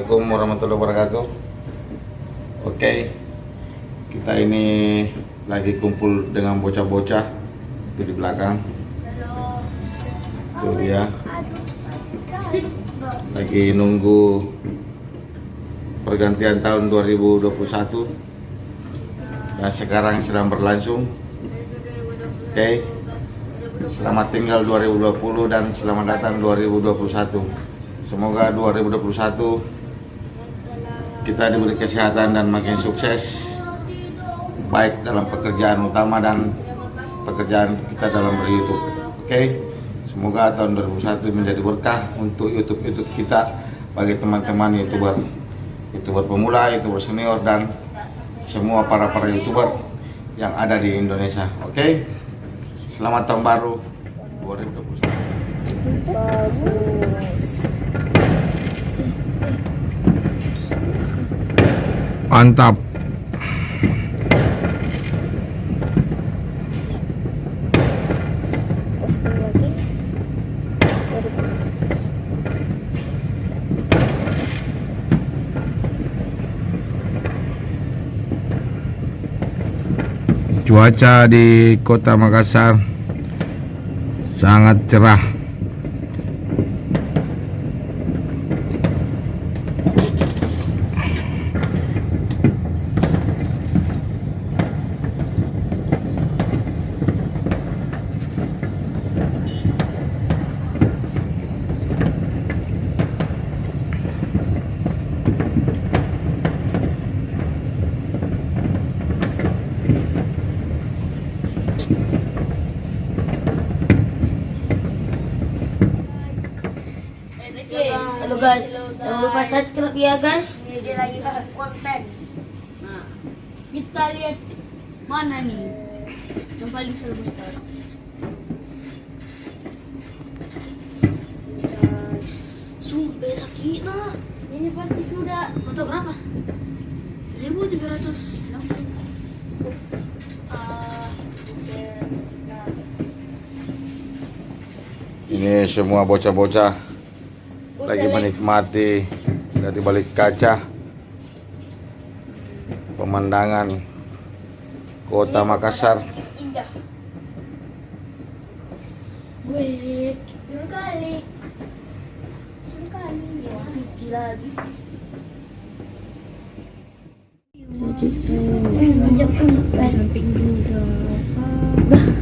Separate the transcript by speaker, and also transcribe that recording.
Speaker 1: Assalamualaikum warahmatullahi wabarakatuh. Oke, kita ini lagi kumpul dengan bocah-bocah itu di belakang. Itu dia lagi nunggu pergantian tahun 2021 dan sekarang sedang berlangsung. Oke, selamat tinggal 2020 dan selamat datang 2021. Semoga 2021 kita diberi kesehatan dan makin sukses, baik dalam pekerjaan utama dan pekerjaan kita dalam ber-YouTube. Oke, semoga tahun 2021 menjadi berkah untuk YouTube kita, bagi teman-teman YouTuber pemula, YouTuber senior, dan semua para YouTuber yang ada di Indonesia. Oke, selamat tahun baru 2021. Mantap. Cuaca di Kota Makassar sangat cerah.
Speaker 2: Halo guys, jangan lupa subscribe ya guys.
Speaker 3: Dia lagi bahas konten.
Speaker 4: Nah, kita lihat mana nih yang paling seru besar.
Speaker 2: Sumpah sakit nah.
Speaker 4: Ini pasti sudah
Speaker 2: Foto berapa?
Speaker 4: 1.360.
Speaker 1: Ini semua bocah-bocah lagi menikmati dari balik kaca pemandangan Kota Makassar.
Speaker 3: Indah.
Speaker 4: Wih, seru kali.
Speaker 2: Cuci lagi.
Speaker 4: Ajak pun
Speaker 2: Samping juga.
Speaker 4: Dah.